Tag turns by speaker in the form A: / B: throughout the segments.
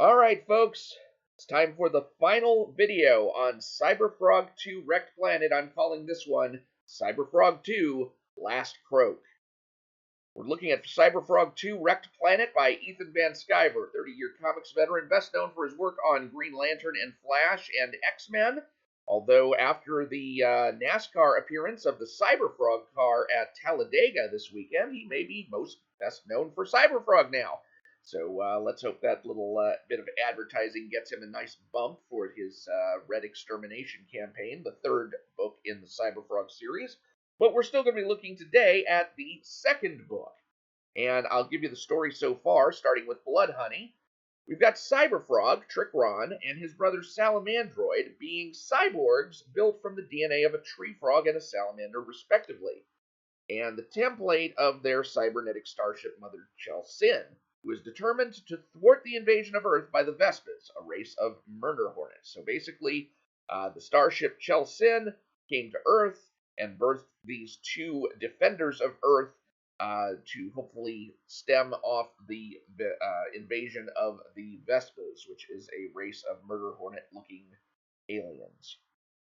A: Alright, folks, it's time for the final video on Cyberfrog 2 REKT Planet. I'm calling this one Cyberfrog 2 Last Croak. We're looking at Cyberfrog 2 REKT Planet by Ethan Van Sciver, 30-year comics veteran, best known for his work on Green Lantern and Flash and X-Men. Although after the NASCAR appearance of the Cyberfrog car at Talladega this weekend, he may be best known for Cyberfrog now. So let's hope that little bit of advertising gets him a nice bump for his Red Extermination campaign, the third book in the Cyberfrog series. But we're still going to be looking today at the second book. And I'll give you the story so far, starting with Blood Honey. We've got Cyberfrog, Trick Ron, and his brother Salamandroid being cyborgs built from the DNA of a tree frog and a salamander, respectively, and the template of their cybernetic starship mother, Chelsyn, who is determined to thwart the invasion of Earth by the Vespas, a race of murder hornets. So basically, the starship Chelsyn came to Earth and birthed these two defenders of Earth to hopefully stem off the invasion of the Vespas, which is a race of murder hornet-looking aliens.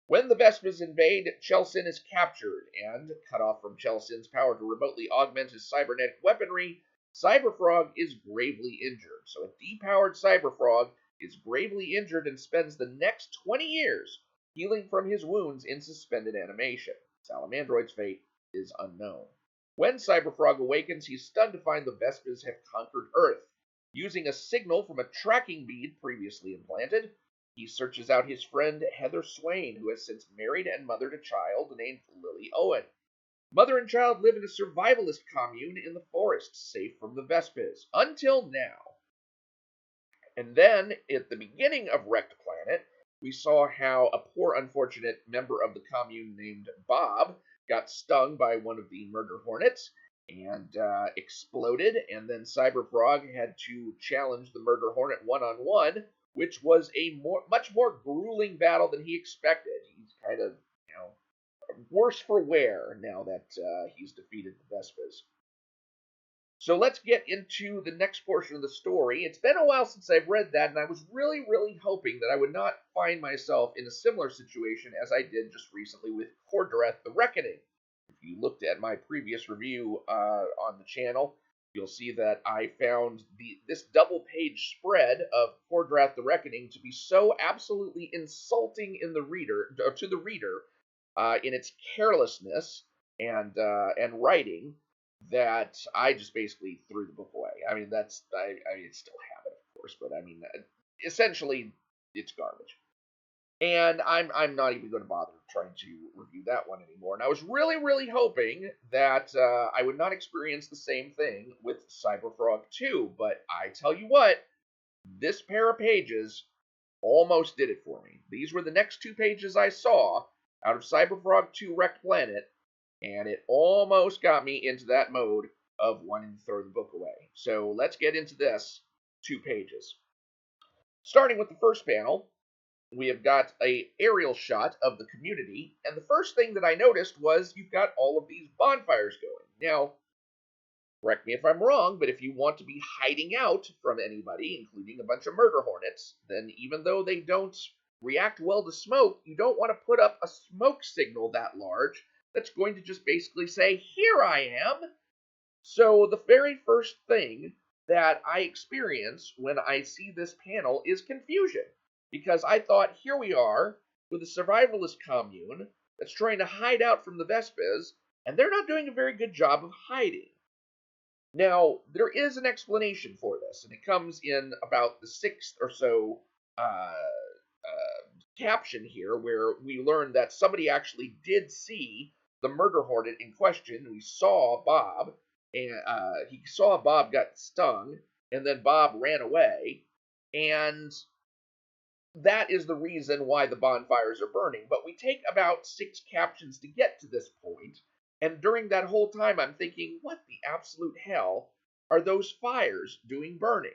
A: When the Vespas invade, Chelsyn is captured, and, cut off from Chelsyn's power to remotely augment his cybernetic weaponry, Cyberfrog is gravely injured. So a depowered Cyberfrog is gravely injured and spends the next 20 years healing from his wounds in suspended animation. Salamandroid's fate is unknown. When Cyberfrog awakens, he's stunned to find the Vespas have conquered Earth. Using a signal from a tracking bead previously implanted, he searches out his friend Heather Swain, who has since married and mothered a child named Lily Owen. Mother and child live in a survivalist commune in the forest, safe from the Vespas, until now. And then, at the beginning of REKT Planet, we saw how a poor unfortunate member of the commune named Bob got stung by one of the murder hornets and exploded, and then Cyberfrog had to challenge the murder hornet one-on-one, which was a much more grueling battle than he expected. He's kind of, worse for wear now that he's defeated the Vespas. So let's get into the next portion of the story. It's been a while since I've read that, and I was really, really hoping that I would not find myself in a similar situation as I did just recently with KOR-DRATH, The Reckoning. If you looked at my previous review on the channel, you'll see that I found this double-page spread of KOR-DRATH, The Reckoning to be so absolutely insulting to the reader, in its carelessness and writing, that I just basically threw the book away. I mean, I still have it, of course, but I mean, essentially, it's garbage. And I'm not even going to bother trying to review that one anymore. And I was really, really hoping that I would not experience the same thing with Cyberfrog 2. But I tell you what, this pair of pages almost did it for me. These were the next two pages I saw out of Cyberfrog 2 REKT Planet, and it almost got me into that mode of wanting to throw the book away. So let's get into this 2 pages. Starting with the first panel, we have got an aerial shot of the community, and the first thing that I noticed was you've got all of these bonfires going. Now, correct me if I'm wrong, but if you want to be hiding out from anybody, including a bunch of murder hornets, then even though they don't react well to smoke, you don't want to put up a smoke signal that large that's going to just basically say, "Here I am." So the very first thing that I experience when I see this panel is confusion, because I thought, here we are with a survivalist commune that's trying to hide out from the Vespas, and they're not doing a very good job of hiding. Now, there is an explanation for this, and it comes in about the 6th or so caption here, where we learn that somebody actually did see the murder hornet in question. We saw Bob, and he saw Bob got stung, and then Bob ran away, and that is the reason why the bonfires are burning. But we take about 6 captions to get to this point, and during that whole time I'm thinking, what the absolute hell are those fires doing burning?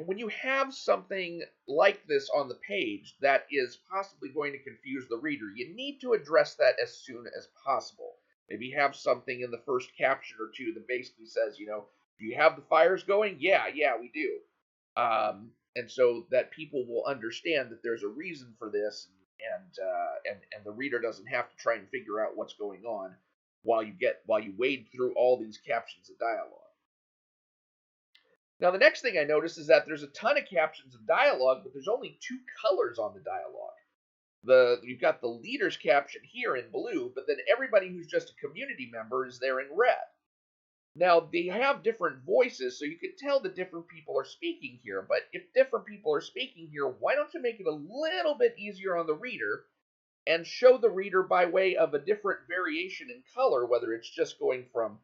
A: When you have something like this on the page that is possibly going to confuse the reader, you need to address that as soon as possible. Maybe have something in the first caption or two that basically says, do you have the fires going? Yeah, we do. And so that people will understand that there's a reason for this, and the reader doesn't have to try and figure out what's going on while you wade through all these captions of dialogue. Now, the next thing I noticed is that there's a ton of captions of dialogue, but there's only 2 colors on the dialogue. You've got the leader's caption here in blue, but then everybody who's just a community member is there in red. Now, they have different voices, so you can tell that different people are speaking here, but if different people are speaking here, why don't you make it a little bit easier on the reader and show the reader by way of a different variation in color, whether it's just going from,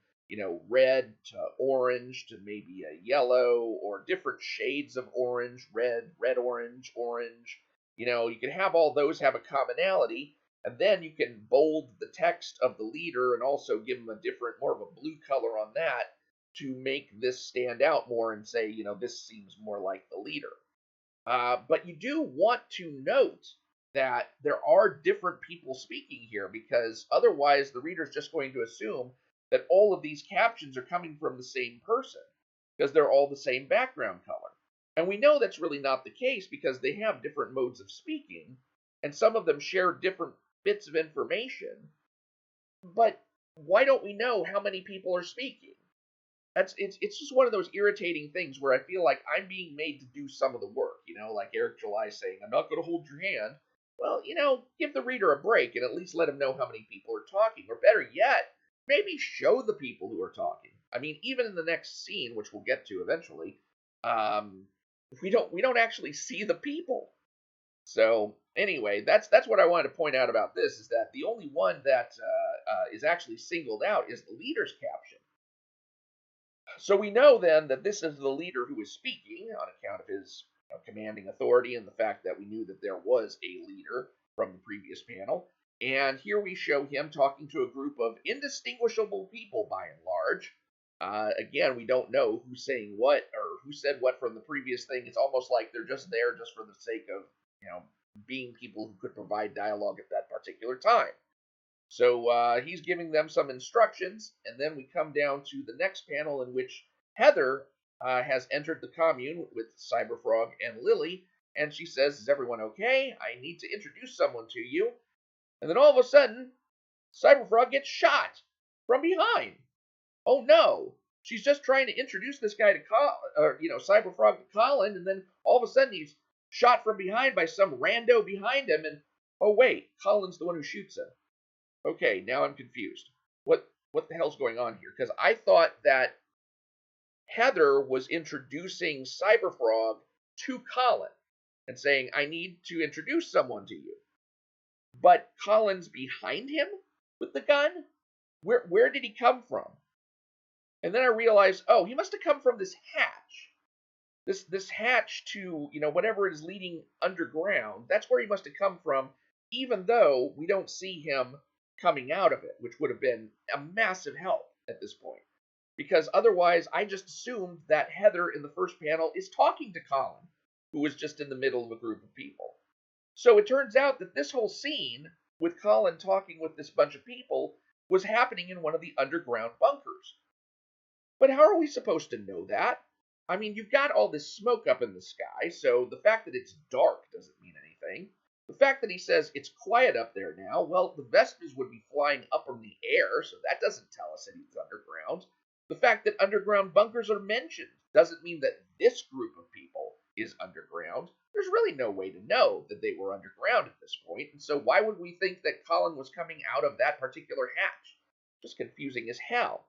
A: red to orange to maybe a yellow, or different shades of orange, red, orange, orange. You can have all those have a commonality, and then you can bold the text of the leader and also give them more of a blue color on that to make this stand out more and say, this seems more like the leader. But you do want to note that there are different people speaking here, because otherwise the reader's just going to assume that all of these captions are coming from the same person because they're all the same background color. And we know that's really not the case because they have different modes of speaking, and some of them share different bits of information. But why don't we know how many people are speaking? It's just one of those irritating things where I feel like I'm being made to do some of the work, like Eric July saying, I'm not going to hold your hand. Well, give the reader a break and at least let him know how many people are talking. Or better yet, maybe show the people who are talking. I mean, even in the next scene, which we'll get to eventually, we don't actually see the people. So anyway, that's what I wanted to point out about this, is that the only one that is actually singled out is the leader's caption. So we know then that this is the leader who is speaking on account of his commanding authority and the fact that we knew that there was a leader from the previous panel. And here we show him talking to a group of indistinguishable people by and large. Again, we don't know who's saying what or who said what from the previous thing. It's almost like they're just there just for the sake of, being people who could provide dialogue at that particular time. So he's giving them some instructions, and then we come down to the next panel in which Heather has entered the commune with Cyberfrog and Lily, and she says, is everyone okay? I need to introduce someone to you. And then all of a sudden, Cyberfrog gets shot from behind. Oh no! She's just trying to introduce this guy to Cyberfrog to Colin, and then all of a sudden he's shot from behind by some rando behind him, and oh wait, Colin's the one who shoots him. Okay, now I'm confused. What the hell's going on here? Because I thought that Heather was introducing Cyberfrog to Colin and saying, I need to introduce someone to you. But Colin's behind him with the gun? Where did he come from? And then I realized, oh, he must have come from this hatch. This hatch to, whatever is leading underground. That's where he must have come from, even though we don't see him coming out of it, which would have been a massive help at this point. Because otherwise, I just assumed that Heather in the first panel is talking to Colin, who was just in the middle of a group of people. So it turns out that this whole scene with Colin talking with this bunch of people was happening in one of the underground bunkers. But how are we supposed to know that? I mean, you've got all this smoke up in the sky, so the fact that it's dark doesn't mean anything. The fact that he says it's quiet up there now, well, the Vespas would be flying up in the air, so that doesn't tell us that he's underground. The fact that underground bunkers are mentioned doesn't mean that this group of people is underground. There's really no way to know that they were underground at this point, and so why would we think that Colin was coming out of that particular hatch? Just confusing as hell.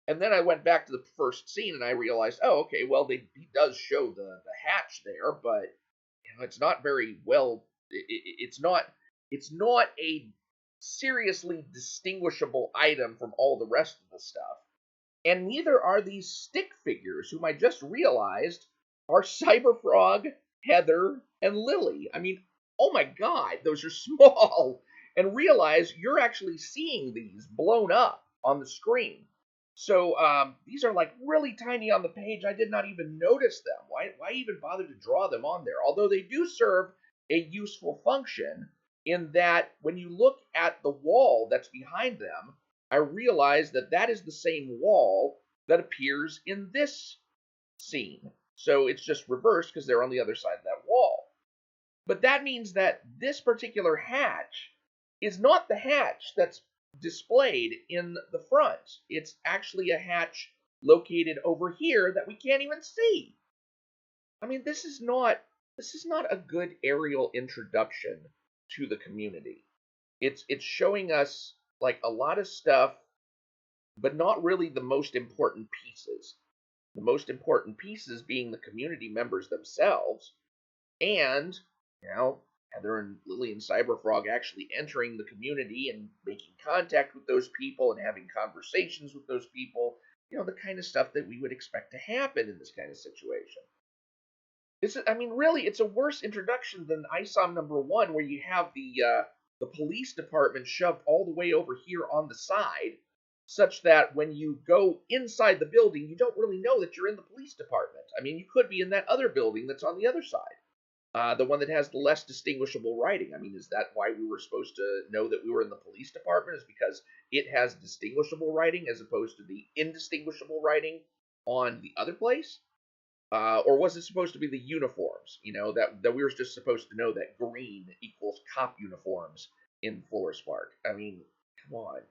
A: And then I went back to the first scene and I realized, oh, okay, well, he does show the hatch there, but it's not very well. It's not a seriously distinguishable item from all the rest of the stuff. And neither are these stick figures, whom I just realized are Cyberfrog, Heather, and Lily. I mean, oh my god, those are small. And realize you're actually seeing these blown up on the screen. So these are like really tiny on the page. I did not even notice them. Why even bother to draw them on there? Although they do serve a useful function in that when you look at the wall that's behind them, I realize that that is the same wall that appears in this scene. So it's just reversed because they're on the other side of that wall. But that means that this particular hatch is not the hatch that's displayed in the front. It's actually a hatch located over here that we can't even see. I mean, this is not a good aerial introduction to the community. It's showing us like a lot of stuff, but not really the most important pieces. The most important pieces being the community members themselves, and Heather and Lily and Cyberfrog actually entering the community and making contact with those people and having conversations with those people. The kind of stuff that we would expect to happen in this kind of situation. I mean, really, it's a worse introduction than ISOM #1, where you have the police department shoved all the way over here on the side, such that when you go inside the building, you don't really know that you're in the police department. I mean, you could be in that other building that's on the other side, the one that has the less distinguishable writing. I mean, is that why we were supposed to know that we were in the police department? Is because it has distinguishable writing as opposed to the indistinguishable writing on the other place? Or was it supposed to be the uniforms? That we were just supposed to know that green equals cop uniforms in Florist Park. I mean, come on.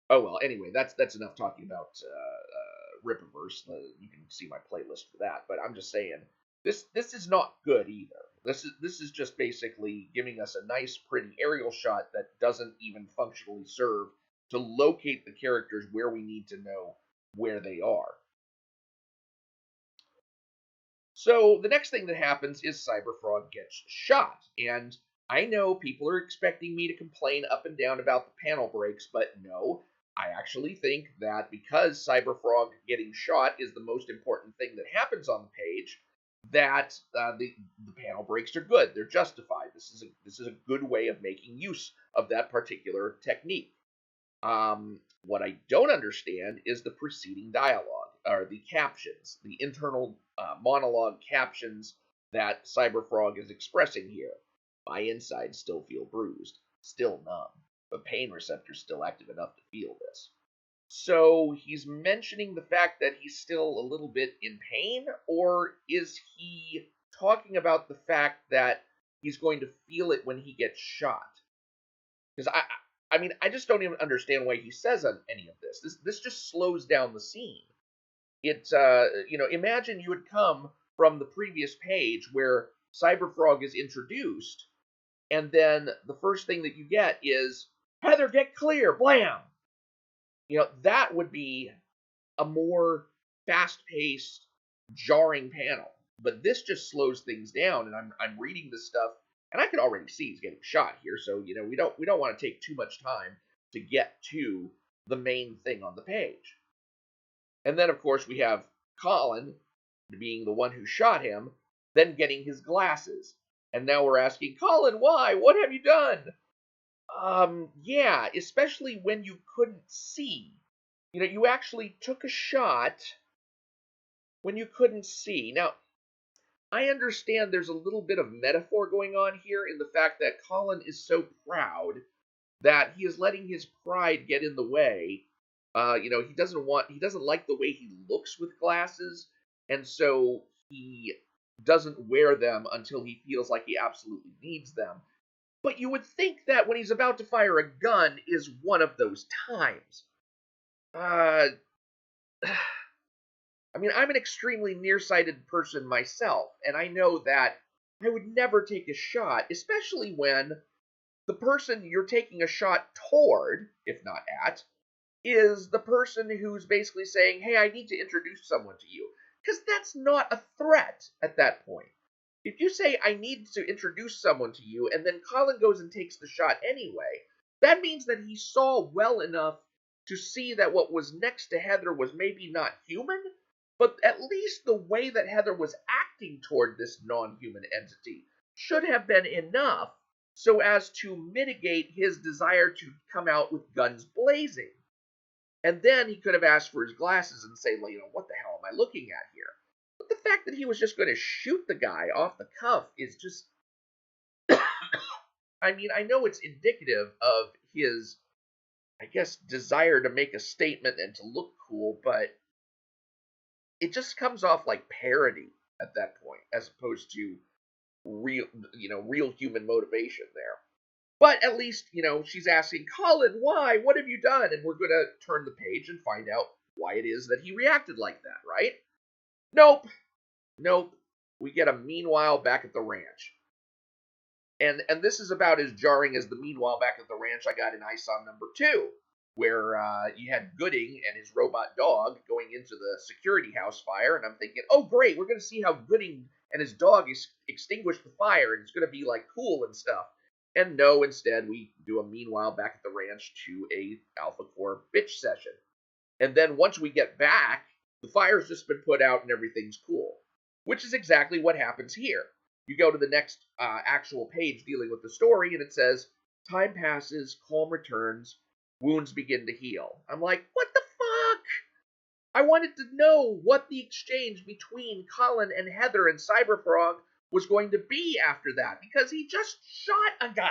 A: Oh well. Anyway, that's enough talking about Rippaverse. You can see my playlist for that. But I'm just saying, this is not good either. This is just basically giving us a nice, pretty aerial shot that doesn't even functionally serve to locate the characters where we need to know where they are. So the next thing that happens is Cyberfrog gets shot, and I know people are expecting me to complain up and down about the panel breaks, but no, I actually think that because Cyberfrog getting shot is the most important thing that happens on the page, that the panel breaks are good. They're justified. This is a good way of making use of that particular technique. What I don't understand is the preceding dialogue, or the captions, the internal monologue captions that Cyberfrog is expressing here. My insides still feel bruised, still numb, but pain receptors still active enough to feel this. So he's mentioning the fact that he's still a little bit in pain, or is he talking about the fact that he's going to feel it when he gets shot? Because I mean, I just don't even understand why he says any of this. This just slows down the scene. Imagine you had come from the previous page where Cyberfrog is introduced, and then the first thing that you get is Heather, get clear, blam. That would be a more fast-paced, jarring panel. But this just slows things down, and I'm reading this stuff, and I can already see he's getting shot here. So we don't want to take too much time to get to the main thing on the page. And then of course we have Colin, being the one who shot him, then getting his glasses, and now we're asking Colin, why? What have you done? Yeah, especially when you couldn't see. You actually took a shot when you couldn't see. Now, I understand there's a little bit of metaphor going on here in the fact that Colin is so proud that he is letting his pride get in the way. He doesn't like the way he looks with glasses, and so he doesn't wear them until he feels like he absolutely needs them. But you would think that when he's about to fire a gun is one of those times. I mean, I'm an extremely nearsighted person myself, and I know that I would never take a shot, especially when the person you're taking a shot toward, if not at, is the person who's basically saying, hey, I need to introduce someone to you. Because that's not a threat at that point. If you say, I need to introduce someone to you, and then Colin goes and takes the shot anyway, that means that he saw well enough to see that what was next to Heather was maybe not human, but at least the way that Heather was acting toward this non-human entity should have been enough so as to mitigate his desire to come out with guns blazing. And then he could have asked for his glasses and say, well, what the hell am I looking at here? But the fact that he was just going to shoot the guy off the cuff is just... I mean, I know it's indicative of his, I guess, desire to make a statement and to look cool, but it just comes off like parody. at that point, as opposed to real human motivation there. But at least, she's asking, Colin, why? What have you done? And we're going to turn the page and find out why it is that he reacted like that, right? Nope. Nope. We get a meanwhile back at the ranch. And this is about as jarring as the meanwhile back at the ranch I got in ISOM #2, where you had Gooding and his robot dog going into the security house fire, and I'm thinking, oh great, we're going to see how Gooding and his dog extinguish the fire, and it's going to be like cool and stuff. And no, instead we do a meanwhile back at the ranch to a Alpha Core bitch session. And then once we get back, the fire's just been put out and everything's cool, which is exactly what happens here. You go to the next actual page dealing with the story, and it says, time passes, calm returns, wounds begin to heal. I'm like, what the fuck? I wanted to know what the exchange between Colin and Heather and Cyberfrog was going to be after that, because he just shot a guy.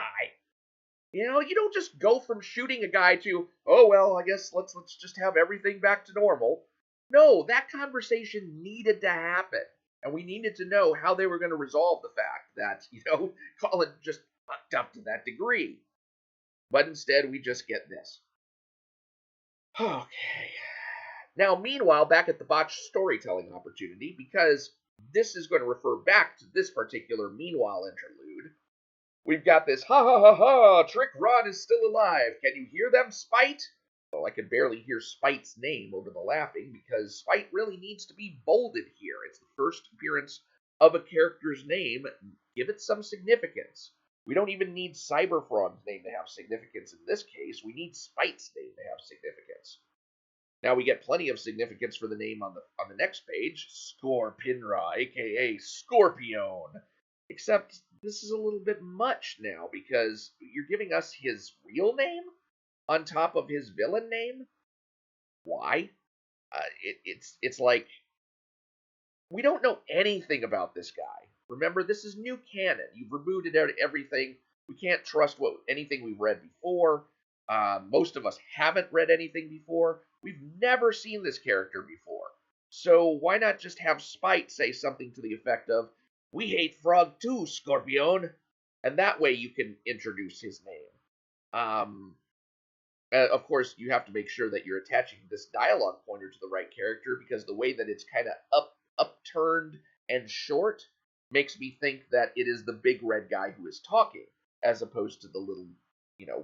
A: You don't just go from shooting a guy to, oh well, I guess let's just have everything back to normal. No, that conversation needed to happen. And we needed to know how they were going to resolve the fact that, Colin just fucked up to that degree. But instead, we just get this. Okay. Now, meanwhile, back at the Botched Storytelling opportunity, because this is going to refer back to this particular meanwhile interlude, we've got this, ha ha ha ha, Trick Ron is still alive. Can you hear them, Spite? Well, I could barely hear Spite's name over the laughing, because Spite really needs to be bolded here. It's the first appearance of a character's name. Give it some significance. We don't even need Cyberfrog's name to have significance in this case. We need Spite's name to have significance. Now we get plenty of significance for the name on the next page, Scorpinra, aka Scorpion. Except this is a little bit much now, because you're giving us his real name on top of his villain name? Why? It's like, we don't know anything about this guy. Remember, this is new canon. You've rebooted out everything. We can't trust anything we've read before. Most of us haven't read anything before. We've never seen this character before. So why not just have Spite say something to the effect of, we hate Frog too, Scorpion. And that way you can introduce his name. Of course, you have to make sure that you're attaching this dialogue pointer to the right character, because the way that it's kind of upturned and short makes me think that it is the big red guy who is talking, as opposed to the little,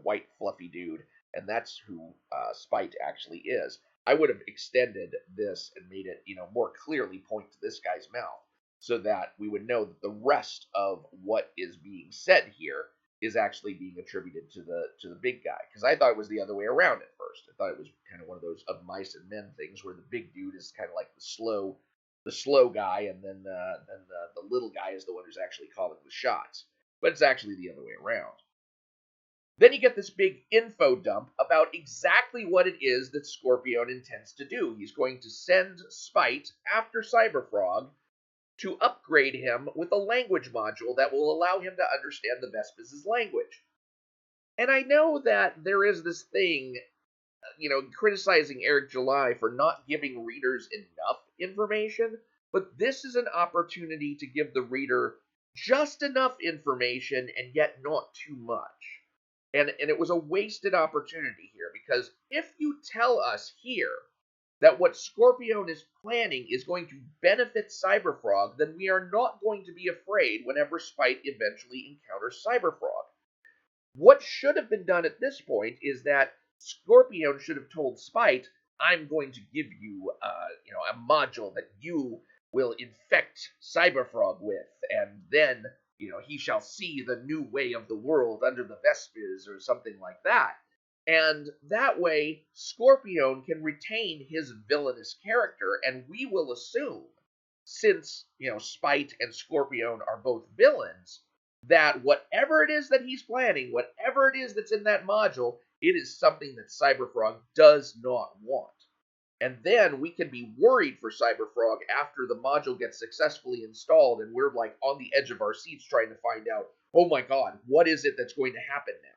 A: white fluffy dude, and that's who Spite actually is. I would have extended this and made it, more clearly point to this guy's mouth, so that we would know that the rest of what is being said here is actually being attributed to the big guy, because I thought it was the other way around at first. I thought it was kind of one of those Of Mice and Men things, where the big dude is kind of like the slow guy, and then the little guy is the one who's actually calling the shots. But it's actually the other way around. Then you get this big info dump about exactly what it is that Scorpion intends to do. He's going to send Spite after Cyberfrog to upgrade him with a language module that will allow him to understand the Vespis' language. And I know that there is this thing, criticizing Eric July for not giving readers enough information, but this is an opportunity to give the reader just enough information and yet not too much. And it was a wasted opportunity here, because if you tell us here that what Scorpion is planning is going to benefit Cyberfrog, then we are not going to be afraid whenever Spite eventually encounters Cyberfrog. What should have been done at this point is that Scorpion should have told Spite, I'm going to give you, a module that you will infect Cyberfrog with, and then, he shall see the new way of the world under the Vespis, or something like that. And that way, Scorpion can retain his villainous character, and we will assume, since, Spite and Scorpion are both villains, that whatever it is that he's planning, whatever it is that's in that module, it is something that Cyberfrog does not want. And then we can be worried for Cyberfrog after the module gets successfully installed, and we're like on the edge of our seats trying to find out, oh my god, what is it that's going to happen now?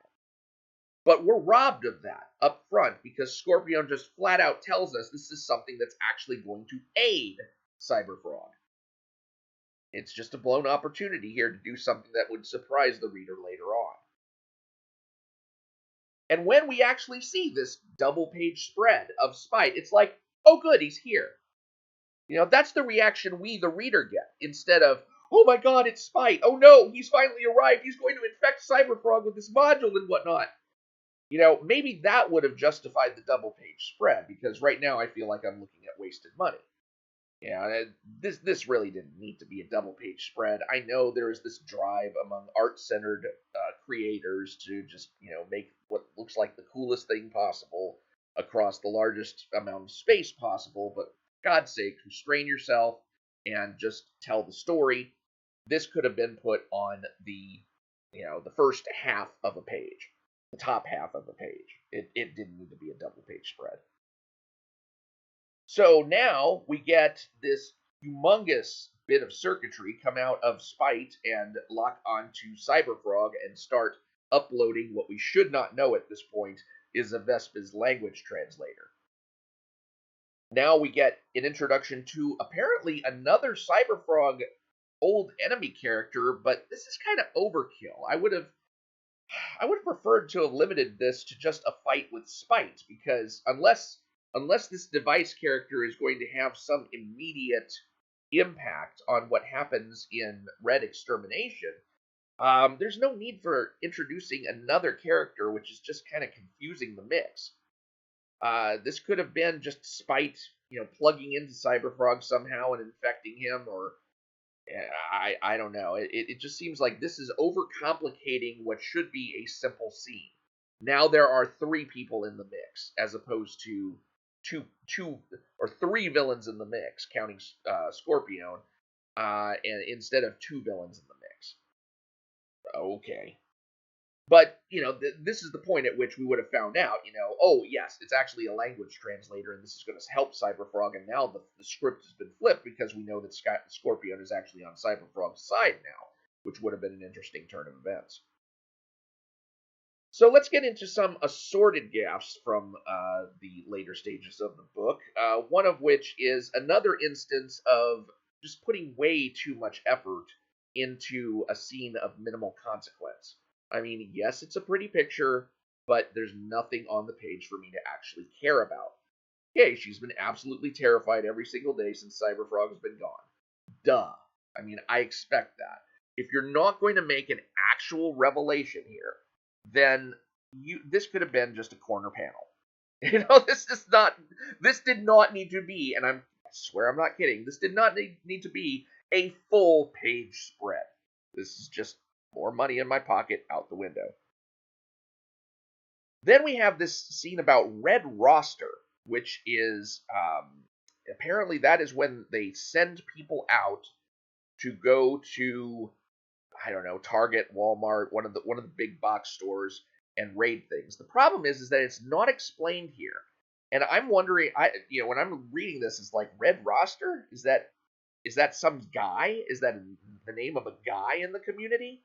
A: But we're robbed of that up front, because Scorpion just flat out tells us this is something that's actually going to aid Cyberfrog. It's just a blown opportunity here to do something that would surprise the reader later on. And when we actually see this double page spread of Spite, it's like, oh good, he's here. That's the reaction we, the reader, get, instead of, oh my god, it's Spite. Oh no, he's finally arrived. He's going to infect Cyberfrog with this module and whatnot. Maybe that would have justified the double page spread, because right now I feel like I'm looking at wasted money. This really didn't need to be a double page spread. I know there is this drive among art-centered creators to just, make what looks like the coolest thing possible across the largest amount of space possible, but for God's sake, restrain yourself and just tell the story. This could have been put on the first half of a page, the top half of a page. It didn't need to be a double page spread. So now we get this humongous bit of circuitry come out of Spite and lock onto Cyberfrog and start uploading what we should not know at this point is a Vespa's language translator. Now we get an introduction to apparently another Cyberfrog old enemy character, but this is kind of overkill. I would have preferred to have limited this to just a fight with Spite, because unless this device character is going to have some immediate impact on what happens in Red Extermination, there's no need for introducing another character, which is just kind of confusing the mix. This could have been just Spite, plugging into Cyberfrog somehow and infecting him, or I don't know. It just seems like this is overcomplicating what should be a simple scene. Now there are 3 people in the mix, as opposed to two or 3 villains in the mix, counting Scorpion, and instead of 2 villains in the mix. Okay. But, this is the point at which we would have found out, oh, yes, it's actually a language translator, and this is going to help Cyberfrog, and now the script has been flipped because we know that Scorpion is actually on Cyberfrog's side now, which would have been an interesting turn of events. So let's get into some assorted gaffes from the later stages of the book, one of which is another instance of just putting way too much effort into a scene of minimal consequence. I mean, yes, it's a pretty picture, but there's nothing on the page for me to actually care about. Okay, she's been absolutely terrified every single day since Cyberfrog has been gone. Duh. I mean, I expect that. If you're not going to make an actual revelation here, then this could have been just a corner panel. This did not need to be, and I swear I'm not kidding, this did not need to be a full page spread. This is just more money in my pocket out the window. Then we have this scene about Red Roster, which is apparently that is when they send people out to go to, I don't know, Target, Walmart, one of the big box stores, and raid things. The problem is that it's not explained here, and I'm wondering, when I'm reading this, it's like, Red Roster? Is that some guy? Is that the name of a guy in the community?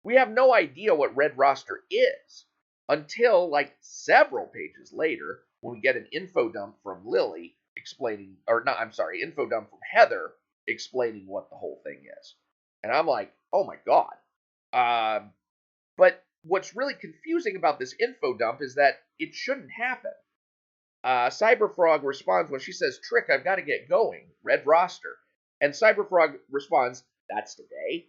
A: We have no idea what Red Roster is until like several pages later, when we get an info dump from Lily explaining, or not, I'm sorry, info dump from Heather explaining what the whole thing is. And I'm like, oh my god. But what's really confusing about this info dump is that it shouldn't happen. Cyberfrog responds when she says, Trick, I've got to get going. Red Roster. And Cyberfrog responds, that's today.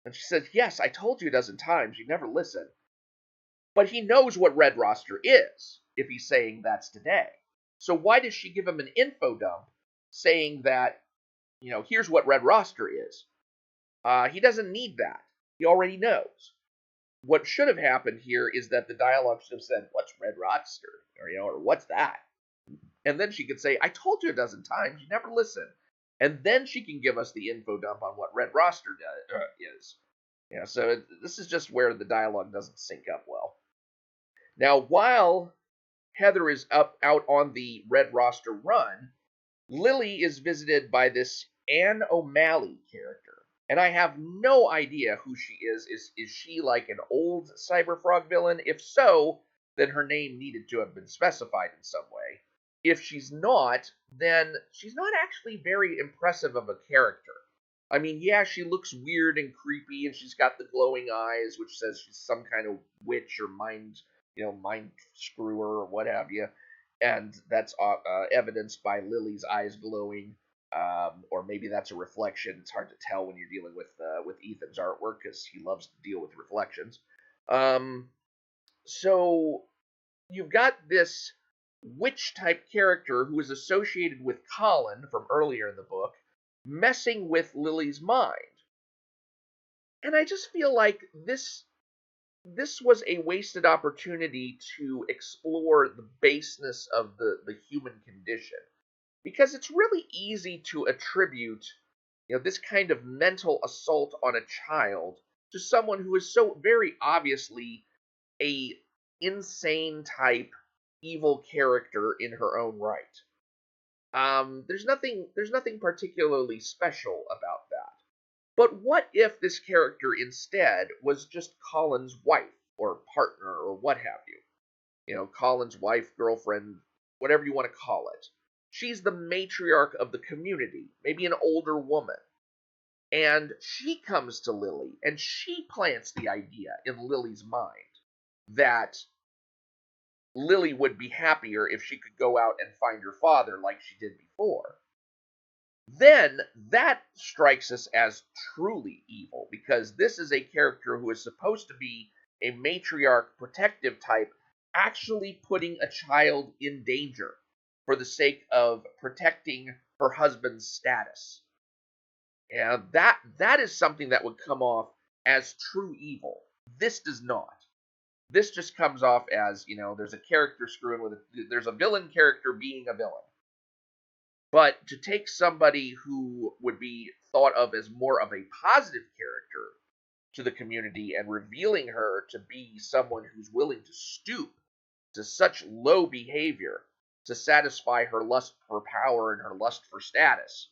A: And she says, yes, I told you a dozen times. You never listen. But he knows what Red Roster is, if he's saying that's today. So why does she give him an info dump saying that, here's what Red Roster is? He doesn't need that. He already knows. What should have happened here is that the dialogue should have said, what's Red Roster? Or what's that? And then she could say, I told you a dozen times, you never listen. And then she can give us the info dump on what Red Roster is. So this is just where the dialogue doesn't sync up well. Now, while Heather is out on the Red Roster run, Lily is visited by this Anne O'Malley character. And I have no idea who she is. Is she like an old Cyberfrog villain? If so, then her name needed to have been specified in some way. If she's not, then she's not actually very impressive of a character. I mean, yeah, she looks weird and creepy, and she's got the glowing eyes, which says she's some kind of witch or mind screwer or what have you. And that's evidenced by Lily's eyes glowing, or maybe that's a reflection. It's hard to tell when you're dealing with Ethan's artwork because he loves to deal with reflections. So you've got this witch type character who is associated with Colin from earlier in the book, messing with Lily's mind. And I just feel like this was a wasted opportunity to explore the baseness of the human condition. Because it's really easy to attribute, this kind of mental assault on a child to someone who is so very obviously a insane type evil character in her own right. There's nothing particularly special about that. But what if this character instead was just Colin's wife or partner or what have you? Colin's wife, girlfriend, whatever you want to call it. She's the matriarch of the community, maybe an older woman. And she comes to Lily and she plants the idea in Lily's mind that Lily would be happier if she could go out and find her father like she did before. Then that strikes us as truly evil because this is a character who is supposed to be a matriarch protective type, actually putting a child in danger for the sake of protecting her husband's status. And that is something that would come off as true evil. This does not. This just comes off as, there's a character screwing with it. There's a villain character being a villain. But to take somebody who would be thought of as more of a positive character to the community and revealing her to be someone who's willing to stoop to such low behavior to satisfy her lust for power and her lust for status,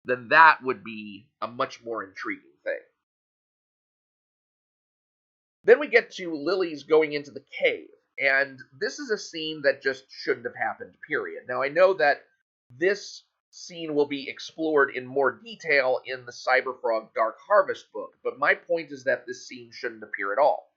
A: then that would be a much more intriguing thing. Then we get to Lily's going into the cave, and this is a scene that just shouldn't have happened, period. Now, I know that this scene will be explored in more detail in the Cyberfrog Dark Harvest book, but my point is that this scene shouldn't appear at all.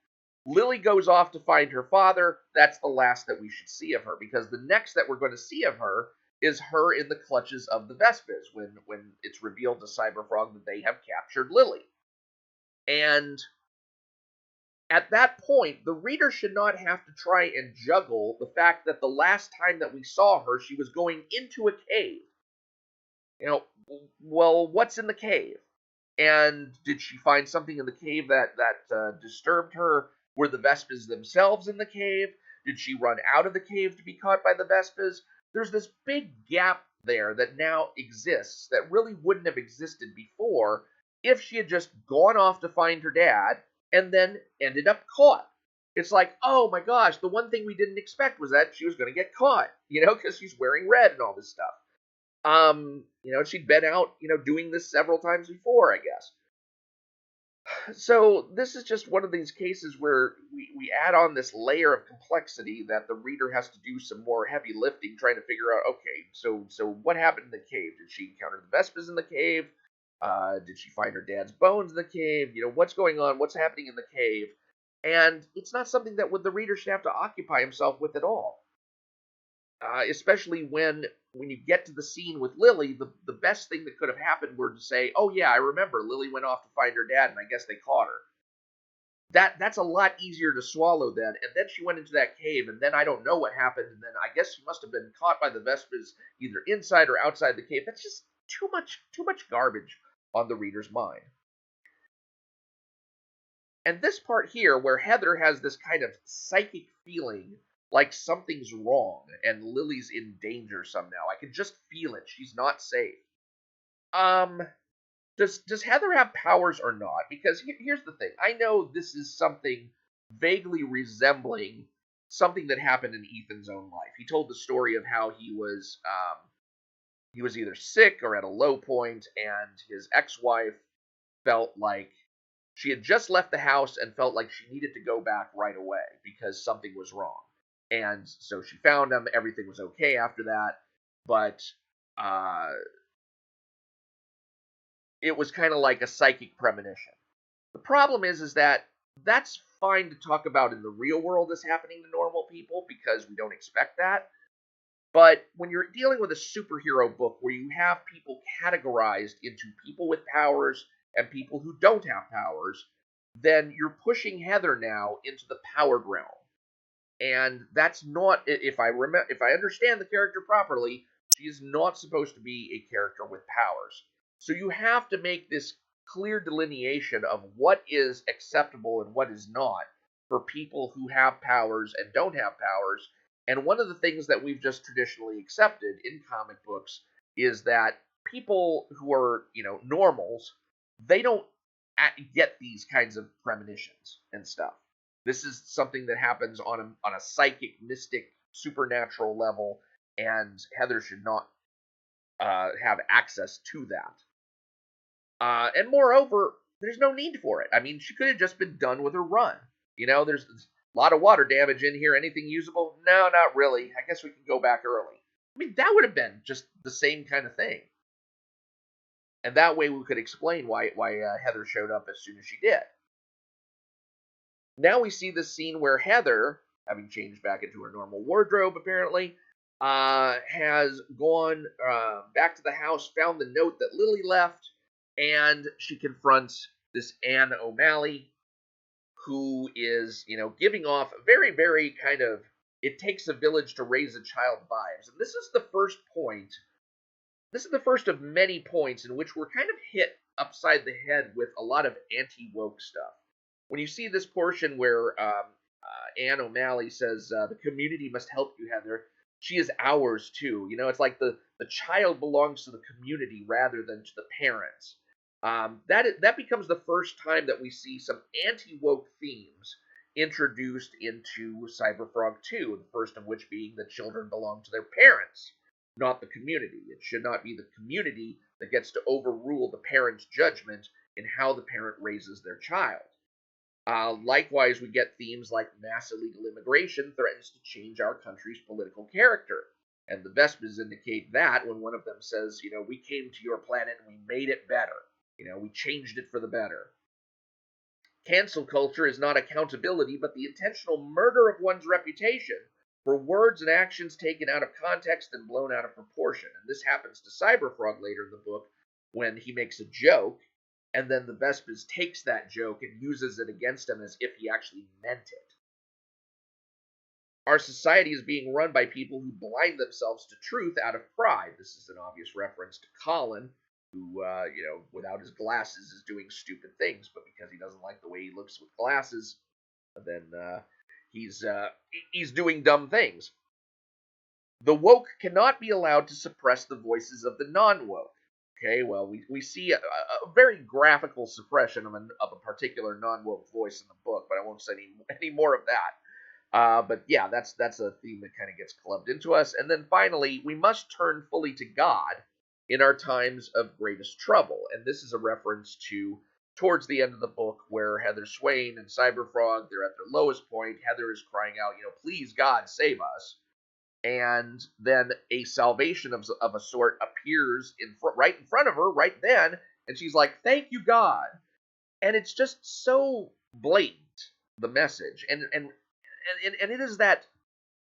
A: Lily goes off to find her father. That's the last that we should see of her, because the next that we're going to see of her is her in the clutches of the Vespers when it's revealed to Cyberfrog that they have captured Lily. And at that point, the reader should not have to try and juggle the fact that the last time that we saw her, she was going into a cave. Well, what's in the cave? And did she find something in the cave that disturbed her? Were the Vespers themselves in the cave? Did she run out of the cave to be caught by the Vespers? There's this big gap there that now exists that really wouldn't have existed before if she had just gone off to find her dad and then ended up caught. It's like, oh my gosh, the one thing we didn't expect was that she was going to get caught, because she's wearing red and all this stuff. She'd been out, doing this several times before, I guess. So this is just one of these cases where we add on this layer of complexity that the reader has to do some more heavy lifting trying to figure out, okay, so what happened in the cave? Did she encounter the Vespers in the cave? Did she find her dad's bones in the cave? What's going on? What's happening in the cave? And it's not something that the reader should have to occupy himself with at all. Especially when you get to the scene with Lily, the best thing that could have happened were to say, oh yeah, I remember Lily went off to find her dad and I guess they caught her. That's a lot easier to swallow then. And then she went into that cave and then I don't know what happened. And then I guess she must have been caught by the Vespers either inside or outside the cave. That's just too much garbage on the reader's mind. And this part here where Heather has this kind of psychic feeling like something's wrong and Lily's in danger somehow. I can just feel it. She's not safe. Does Heather have powers or not? Because here's the thing. I know this is something vaguely resembling something that happened in Ethan's own life. He told the story of how he was either sick or at a low point, and his ex-wife felt like she had just left the house and felt like she needed to go back right away because something was wrong. And so she found him. Everything was okay after that. But it was kind of like a psychic premonition. The problem is that that's fine to talk about in the real world as happening to normal people because we don't expect that. But when you're dealing with a superhero book where you have people categorized into people with powers and people who don't have powers, then you're pushing Heather now into the powered realm. And that's not, if I understand the character properly, she is not supposed to be a character with powers. So you have to make this clear delineation of what is acceptable and what is not for people who have powers and don't have powers. And one of the things that we've just traditionally accepted in comic books is that people who are, normals, they don't get these kinds of premonitions and stuff. This is something that happens on a psychic, mystic, supernatural level, and Heather should not have access to that. And moreover, there's no need for it. I mean, she could have just been done with her run. There's a lot of water damage in here. Anything usable? No, not really. I guess we can go back early. I mean, that would have been just the same kind of thing. And that way we could explain why Heather showed up as soon as she did. Now we see this scene where Heather, having changed back into her normal wardrobe apparently, has gone back to the house, found the note that Lily left, and she confronts this Anne O'Malley, who is, giving off very, very kind of, it takes a village to raise a child vibes. And this is the first point. This is the first of many points in which we're kind of hit upside the head with a lot of anti-woke stuff. When you see this portion where Anne O'Malley says, the community must help you, Heather, she is ours too. It's like the child belongs to the community rather than to the parents. That becomes the first time that we see some anti-woke themes introduced into Cyberfrog 2, the first of which being that children belong to their parents, not the community. It should not be the community that gets to overrule the parent's judgment in how the parent raises their child. Likewise, we get themes like mass illegal immigration threatens to change our country's political character. And the Vespers indicate that when one of them says, we came to your planet and we made it better. We changed it for the better. Cancel culture is not accountability, but the intentional murder of one's reputation for words and actions taken out of context and blown out of proportion. And this happens to Cyberfrog later in the book when he makes a joke, and then the Vespers takes that joke and uses it against him as if he actually meant it. Our society is being run by people who blind themselves to truth out of pride. This is an obvious reference to Colin, who, without his glasses is doing stupid things, but because he doesn't like the way he looks with glasses, then he's doing dumb things. The woke cannot be allowed to suppress the voices of the non-woke. Okay, well, we see a very graphical suppression of a particular non-woke voice in the book, but I won't say any more of that. But yeah, that's a theme that kind of gets clubbed into us. And then finally, we must turn fully to God in our times of greatest trouble. And this is a reference to towards the end of the book where Heather Swain and Cyberfrog, they're at their lowest point. Heather is crying out, please God, save us. And then a salvation of a sort appears right in front of her right then, and she's like, thank you, God. And it's just so blatant, the message. And it is that,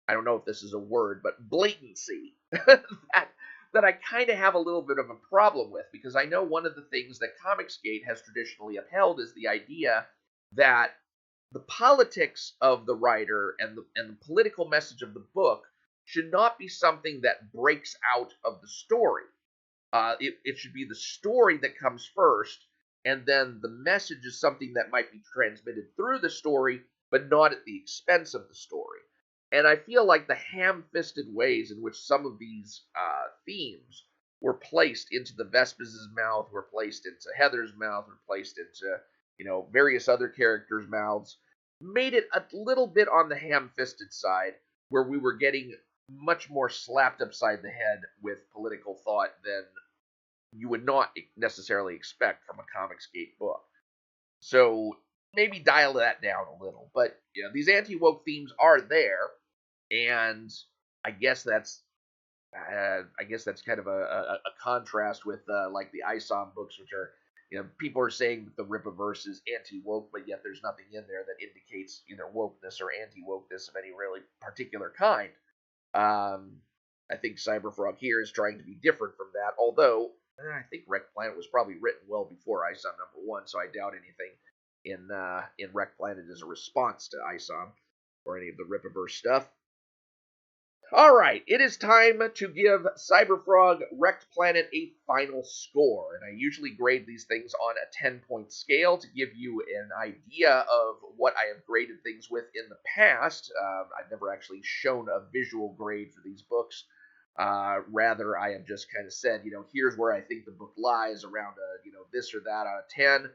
A: I don't know if this is a word, but blatancy that I kind of have a little bit of a problem with, because I know one of the things that Comicsgate has traditionally upheld is the idea that the politics of the writer and the political message of the book should not be something that breaks out of the story. It should be the story that comes first, and then the message is something that might be transmitted through the story, but not at the expense of the story. And I feel like the ham-fisted ways in which some of these themes were placed into the Vespers' mouth, were placed into Heather's mouth, were placed into, various other characters' mouths, made it a little bit on the ham-fisted side, where we were getting much more slapped upside the head with political thought than you would not necessarily expect from a Comicsgate book. So maybe dial that down a little. But these anti-woke themes are there, and I guess that's I guess that's kind of a contrast with like the ISOM books, which are, people are saying that the Rippaverse is anti-woke, but yet there's nothing in there that indicates either wokeness or anti-wokeness of any really particular kind. Um, I think Cyberfrog here is trying to be different from that, although I think REKT Planet was probably written well before ISOM #1, so I doubt anything in REKT Planet is a response to ISOM or any of the Rippaverse stuff. All right, it is time to give Cyberfrog REKT Planet a final score, and I usually grade these things on a 10-point scale to give you an idea of what I have graded things with in the past. I've never actually shown a visual grade for these books. Rather, I have just kind of said, here's where I think the book lies around this or that out of 10.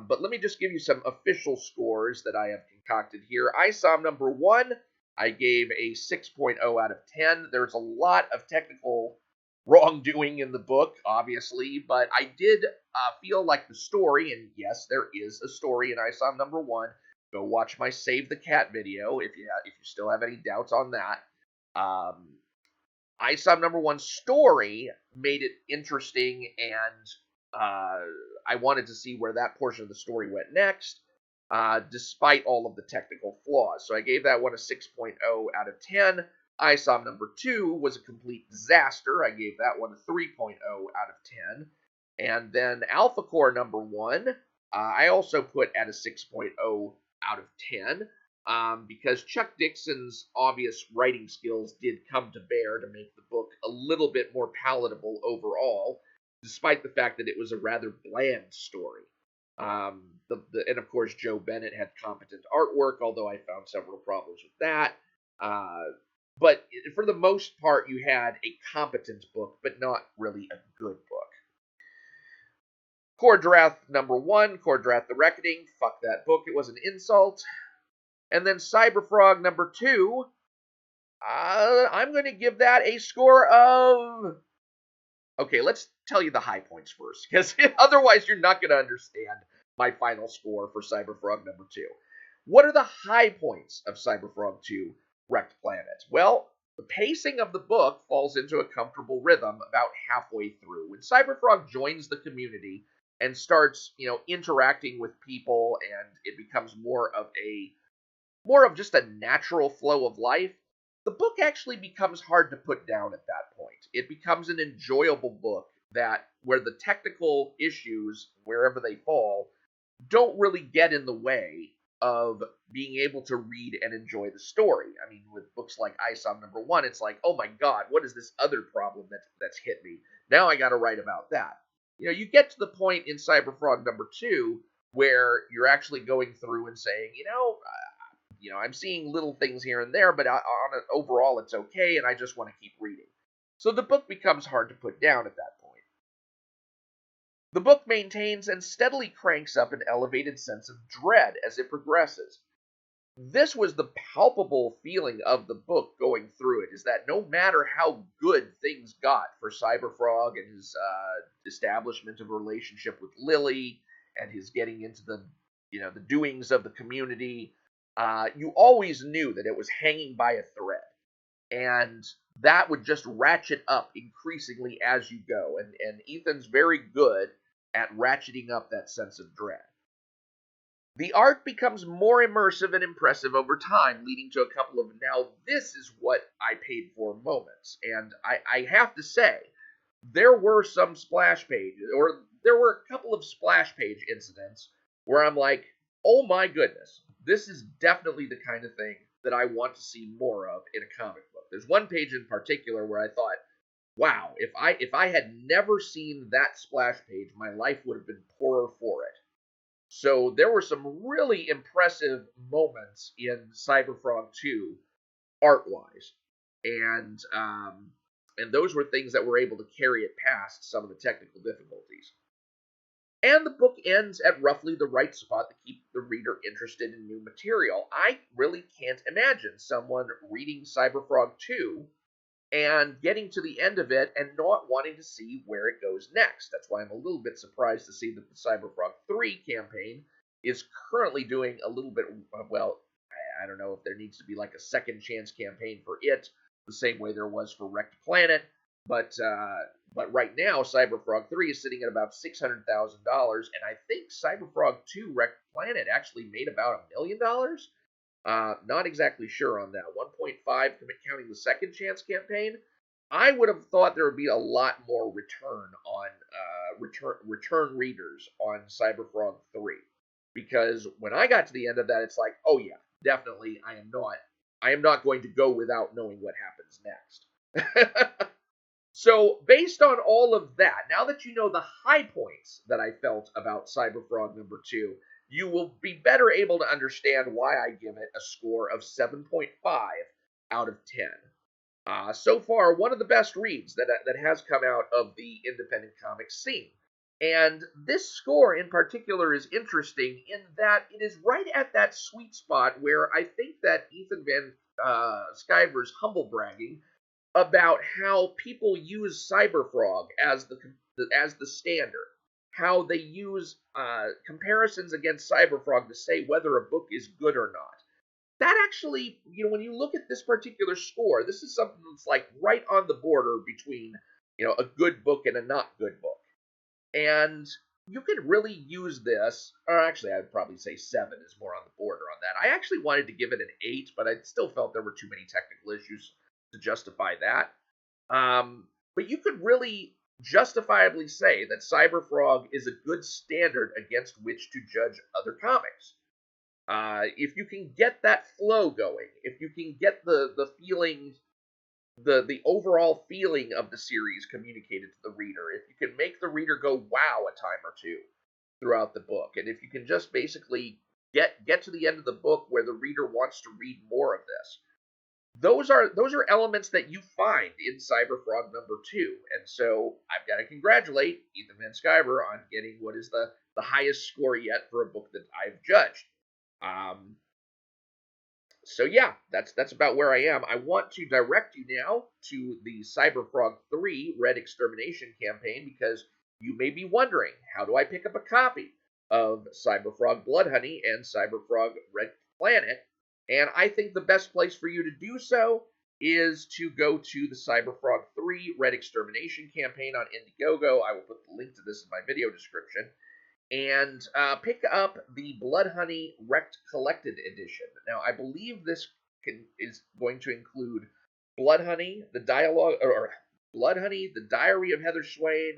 A: But let me just give you some official scores that I have concocted here. ISOM #1. I gave a 6.0 out of 10. There's a lot of technical wrongdoing in the book, obviously, but I did feel like the story, and yes, there is a story in ISOM #1. Go watch my Save the Cat video if you still have any doubts on that. ISOM #1 story made it interesting, and I wanted to see where that portion of the story went next. Despite all of the technical flaws. So I gave that one a 6.0 out of 10. ISOM #2 was a complete disaster. I gave that one a 3.0 out of 10. And then Alpha Core #1, I also put at a 6.0 out of 10. Because Chuck Dixon's obvious writing skills did come to bear to make the book a little bit more palatable overall, despite the fact that it was a rather bland story. And of course, Joe Bennett had competent artwork, although I found several problems with that. But for the most part, you had a competent book, but not really a good book. KOR-DRATH #1, KOR-DRATH the Reckoning. Fuck that book, it was an insult. And then Cyberfrog #2. I'm going to give that a score of... Okay, let's tell you the high points first, because otherwise you're not going to understand my final score for Cyberfrog #2. What are the high points of Cyberfrog 2 REKT Planet? Well, the pacing of the book falls into a comfortable rhythm about halfway through. When Cyberfrog joins the community and starts, interacting with people, and it becomes more of just a natural flow of life, the book actually becomes hard to put down at that point. It becomes an enjoyable book where the technical issues, wherever they fall, don't really get in the way of being able to read and enjoy the story. I mean, with books like ISOM #1, it's like, oh my god, what is this other problem that's hit me? Now I got to write about that. You get to the point in Cyberfrog #2 where you're actually going through and saying, I'm seeing little things here and there, but overall it's okay, and I just want to keep reading. So the book becomes hard to put down at that point. The book maintains and steadily cranks up an elevated sense of dread as it progresses. This was the palpable feeling of the book going through it, is that no matter how good things got for Cyberfrog and his establishment of a relationship with Lily and his getting into the doings of the community, you always knew that it was hanging by a thread. And that would just ratchet up increasingly as you go. And Ethan's very good at ratcheting up that sense of dread. The art becomes more immersive and impressive over time, leading to a couple of now this is what I paid for moments. And I have to say, there were some splash pages, or there were a couple of splash page incidents where I'm like, oh my goodness, this is definitely the kind of thing that I want to see more of in a comic book. There's one page in particular where I thought, wow, if I had never seen that splash page, my life would have been poorer for it. So there were some really impressive moments in Cyberfrog 2, art-wise, and those were things that were able to carry it past some of the technical difficulties. And the book ends at roughly the right spot to keep the reader interested in new material. I really can't imagine someone reading Cyberfrog 2 and getting to the end of it and not wanting to see where it goes next. That's why I'm a little bit surprised to see that the Cyberfrog 3 campaign is currently doing a little bit, well, I don't know if there needs to be like a second chance campaign for it, the same way there was for REKT PLANET. But right now, CyberFrog 3 is sitting at about $600,000, and I think CyberFrog 2 REKT PLANET actually made about $1 million. Not exactly sure on that. 1.5 counting the Second Chance campaign. I would have thought there would be a lot more return on return readers on CyberFrog 3, because when I got to the end of that, it's like, oh yeah, definitely, I am not going to go without knowing what happens next. So, based on all of that, now that you know the high points that I felt about CyberFrog number 2, you will be better able to understand why I give it a score of 7.5 out of 10. So far, one of the best reads that has come out of the independent comics scene. And this score in particular is interesting in that it is right at that sweet spot where I think that Ethan Van Sciver's humble bragging about how people use CyberFrog as the standard, how they use comparisons against CyberFrog to say whether a book is good or not. That actually, when you look at this particular score, this is something that's like right on the border between, a good book and a not good book. And you could really use this, or actually I'd probably say 7 is more on the border on that. I actually wanted to give it an 8, but I still felt there were too many technical issues to justify that. But you could really justifiably say that CyberFrog is a good standard against which to judge other comics. If you can get that flow going, if you can get the feeling, the overall feeling of the series communicated to the reader, if you can make the reader go wow a time or two throughout the book, and if you can just basically get to the end of the book where the reader wants to read more of this, those are elements that you find in CyberFrog number 2. And so I've got to congratulate Ethan Van Sciver on getting what is the highest score yet for a book that I've judged. So yeah, that's about where I am. I want to direct you now to the CyberFrog 3 Red Extermination campaign, because you may be wondering, how do I pick up a copy of CyberFrog Bloodhoney and CyberFrog REKT PLANET? And I think the best place for you to do so is to go to the CyberFrog 3 Red Extermination campaign on Indiegogo. I will put the link to this in my video description. And pick up the Bloodhoney REKT Collected Edition. Now, I believe this is going to include Bloodhoney, the Bloodhoney, the Diary of Heather Swain,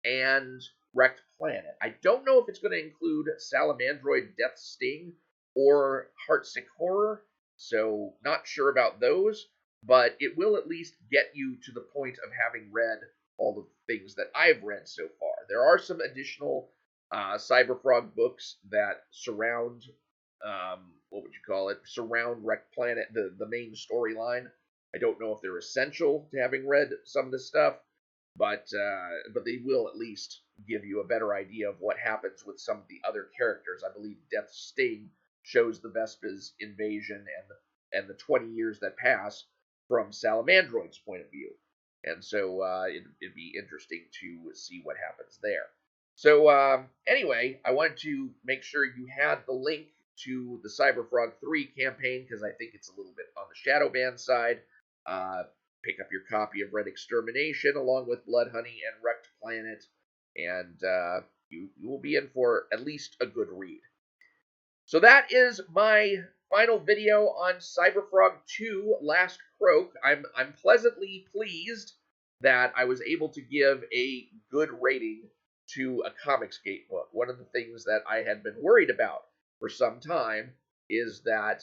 A: and REKT PLANET. I don't know if it's going to include Salamandroid Death Sting or Heartsick Horror, so not sure about those, but it will at least get you to the point of having read all the things that I've read so far. There are some additional CyberFrog books that surround, surround REKT PLANET, the main storyline. I don't know if they're essential to having read some of this stuff, but they will at least give you a better idea of what happens with some of the other characters. I believe Death Sting shows the Vespa's invasion and the 20 years that pass from Salamandroid's point of view. And so it'd be interesting to see what happens there. So anyway, I wanted to make sure you had the link to the CyberFrog 3 campaign, because I think it's a little bit on the shadow ban side. Pick up your copy of Red Extermination along with Bloodhoney and REKT PLANET, and you will be in for at least a good read. So that is my final video on CyberFrog 2 Last Croak. I'm pleasantly pleased that I was able to give a good rating to a Comicsgate book. One of the things that I had been worried about for some time is that,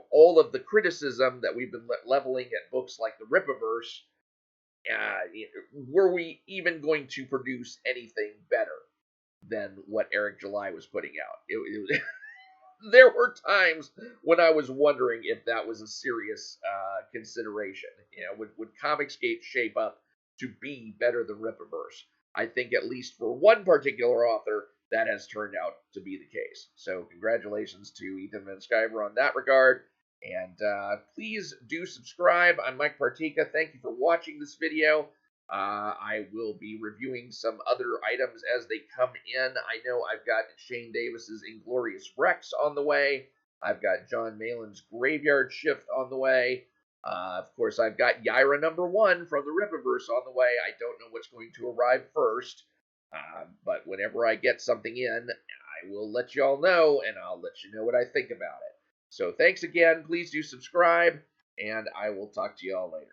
A: all of the criticism that we've been leveling at books like the Rippaverse, were we even going to produce anything better than what Eric July was putting out? There were times when I was wondering if that was a serious consideration. Would Comicsgate shape up to be better than Rippaverse? I think at least for one particular author, that has turned out to be the case. So congratulations to Ethan Van Sciver on that regard. And please do subscribe. I'm Mike Partika. Thank you for watching this video. I will be reviewing some other items as they come in. I know I've got Shane Davis's Inglorious Rex on the way. I've got John Malin's Graveyard Shift on the way. Of course, I've got Yaira #1 from the Rippaverse on the way. I don't know what's going to arrive first, but whenever I get something in, I will let you all know, and I'll let you know what I think about it. So thanks again. Please do subscribe, and I will talk to you all later.